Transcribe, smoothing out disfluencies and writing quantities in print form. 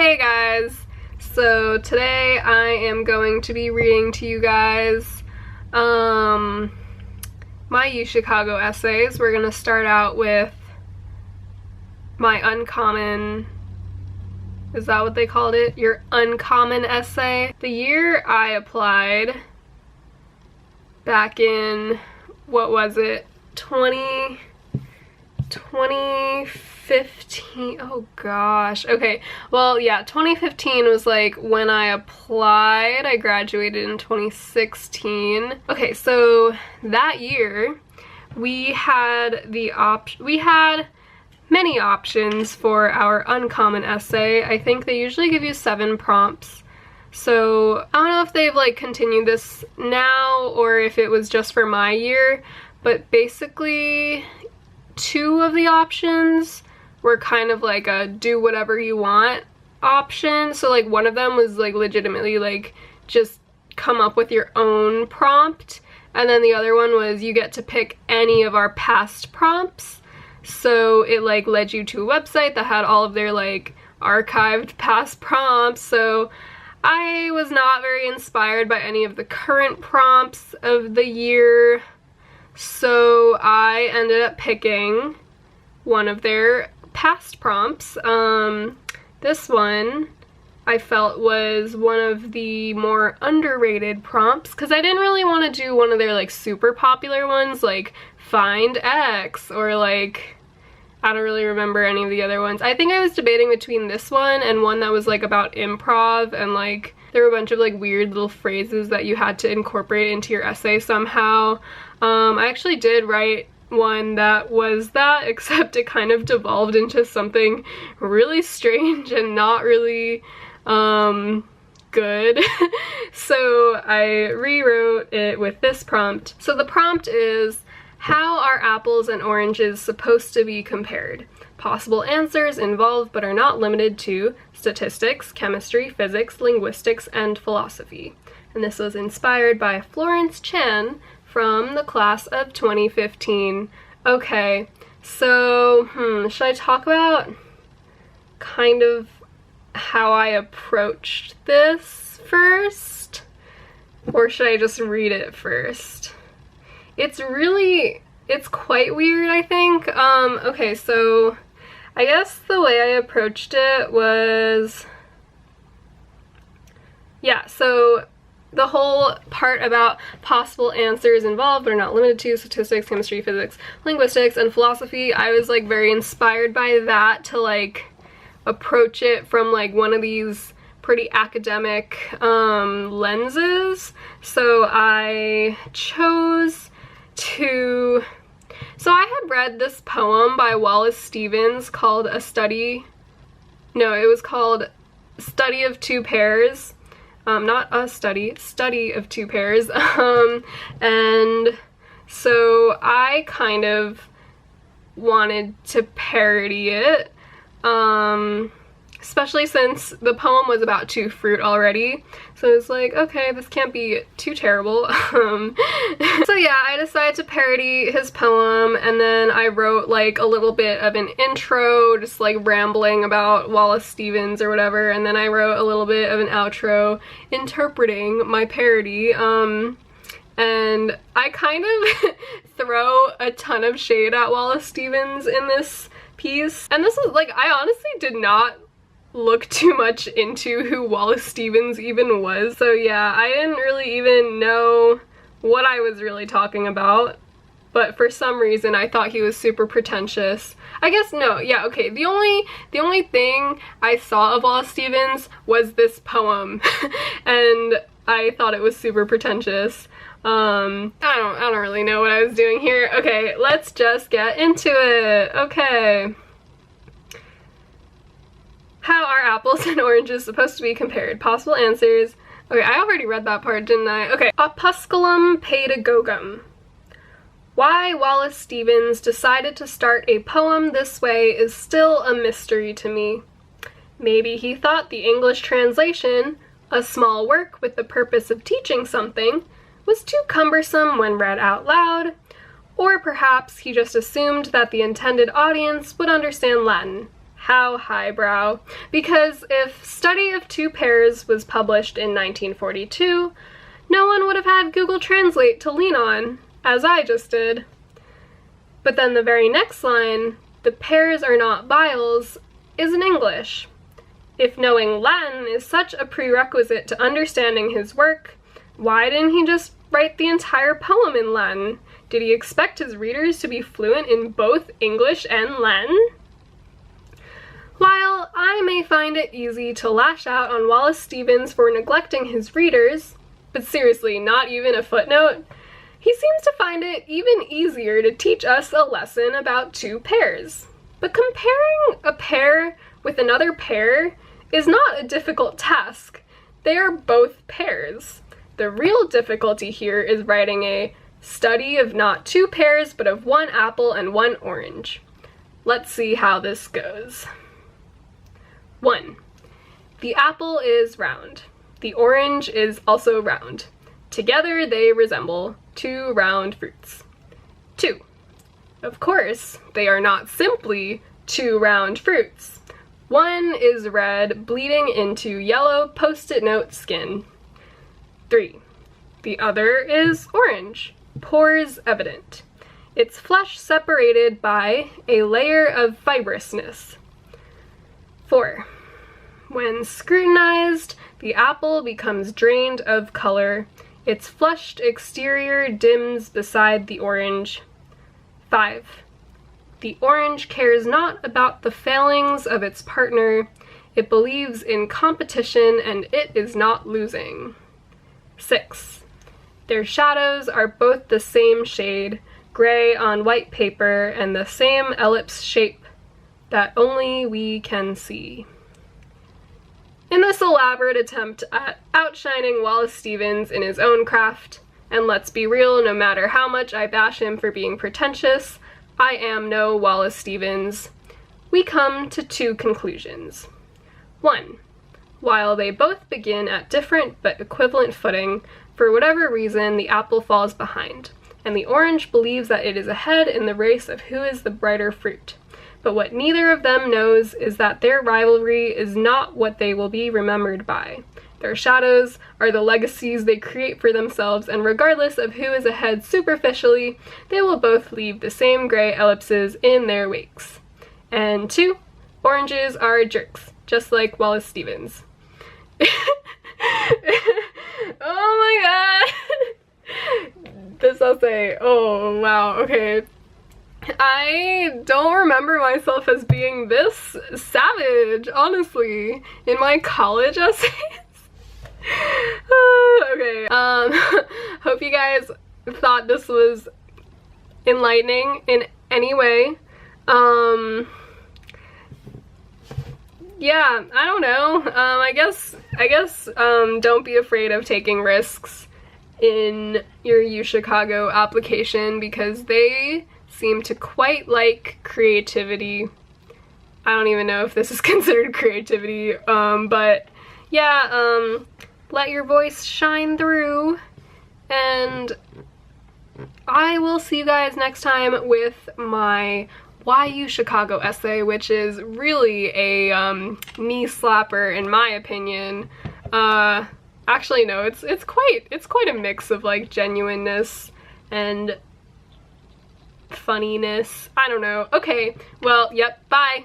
Hey guys! So today I am going to be reading to you guys my uchicago essays. We're gonna start out with my uncommon, is that what they called it? Your uncommon essay. The year I applied, back in, what was it, 2015, oh gosh, okay, well yeah, 2015 was like when I applied. I graduated in 2016. Okay, so that year we had many options for our uncommon essay. I think they usually give you 7 prompts. So I don't know if they've like continued this now or if it was just for my year, but basically 2 of the options were kind of like a do whatever you want option. So like one of them was like legitimately like just come up with your own prompt, and then the other one was you get to pick any of our past prompts. So it like led you to a website that had all of their like archived past prompts. So I was not very inspired by any of the current prompts of the year, so I ended up picking one of their past prompts. This one I felt was one of the more underrated prompts because I didn't really want to do one of their like super popular ones like find X or like I don't really remember any of the other ones. I think I was debating between this one and one that was like about improv, and like there were a bunch of like weird little phrases that you had to incorporate into your essay somehow. I actually did write one that was that, except it kind of devolved into something really strange and not really good. So I rewrote it with this prompt. So the prompt is, how are apples and oranges supposed to be compared? Possible answers involve but are not limited to statistics, chemistry, physics, linguistics, and philosophy. And this was inspired by Florence Chan from the class of 2015. Okay, so should I talk about kind of how I approached this first? Or should I just read it first? It's quite weird, I think. Okay, so I guess the way I approached it was, yeah, so the whole part about possible answers involved but are not limited to statistics, chemistry, physics, linguistics, and philosophy, I was like very inspired by that to like approach it from like one of these pretty academic lenses. So I chose to, so I had read this poem by Wallace Stevens called it was called Study of Two Pairs. Not a study, Study of Two Pairs. And so I kind of wanted to parody it, especially since the poem was about 2 fruit already. So it was like, okay, this can't be too terrible. So yeah, I decided to parody his poem, and then I wrote like a little bit of an intro, just like rambling about Wallace Stevens or whatever, and then I wrote a little bit of an outro interpreting my parody. And I kind of throw a ton of shade at Wallace Stevens in this piece. And this was like, I honestly did not look too much into who Wallace Stevens even was. So yeah, I didn't really even know what I was really talking about, but for some reason I thought he was super pretentious. I guess no, yeah, okay, the only thing I saw of Wallace Stevens was this poem and I thought it was super pretentious. I don't really know what I was doing here. Okay, let's just get into it. Okay. How are apples and oranges supposed to be compared? Possible answers. Okay, I already read that part, didn't I? Okay. Opusculum pedagogum. Why Wallace Stevens decided to start a poem this way is still a mystery to me. Maybe he thought the English translation, a small work with the purpose of teaching something, was too cumbersome when read out loud, or perhaps he just assumed that the intended audience would understand Latin. How highbrow. Because if Study of Two Pairs was published in 1942, no one would have had Google Translate to lean on, as I just did. But then the very next line, the pairs are not biles, is in English. If knowing Latin is such a prerequisite to understanding his work, why didn't he just write the entire poem in Latin? Did he expect his readers to be fluent in both English and Latin? While I may find it easy to lash out on Wallace Stevens for neglecting his readers, but seriously, not even a footnote, he seems to find it even easier to teach us a lesson about two pairs. But comparing a pair with another pair is not a difficult task. They are both pairs. The real difficulty here is writing a study of not two pairs, but of one apple and one orange. Let's see how this goes. 1. The apple is round. The orange is also round. Together they resemble two round fruits. 2. Of course, they are not simply two round fruits. One is red, bleeding into yellow post-it note skin. 3. The other is orange, pores evident. Its flesh separated by a layer of fibrousness. 4. When scrutinized, the apple becomes drained of color. Its flushed exterior dims beside the orange. 5. The orange cares not about the failings of its partner. It believes in competition and it is not losing. 6. Their shadows are both the same shade, gray on white paper, and the same ellipse shape that only we can see. In this elaborate attempt at outshining Wallace Stevens in his own craft, and let's be real, no matter how much I bash him for being pretentious, I am no Wallace Stevens, we come to two conclusions. 1. While they both begin at different but equivalent footing, for whatever reason the apple falls behind, and the orange believes that it is ahead in the race of who is the brighter fruit. But what neither of them knows is that their rivalry is not what they will be remembered by. Their shadows are the legacies they create for themselves, and regardless of who is ahead superficially, they will both leave the same gray ellipses in their wakes. And 2, oranges are jerks, just like Wallace Stevens. Oh my god! This essay, oh wow, okay. I don't remember myself as being this savage, honestly, in my college essays. Okay, hope you guys thought this was enlightening in any way. Yeah, I don't know. I guess don't be afraid of taking risks in your uchicago application because they seem to quite like creativity. I don't even know if this is considered creativity, but yeah, let your voice shine through, and I will see you guys next time with my Why uchicago essay, which is really a knee slapper in my opinion. Actually no, it's quite a mix of like genuineness and funniness. I don't know. Okay, well, yep, bye.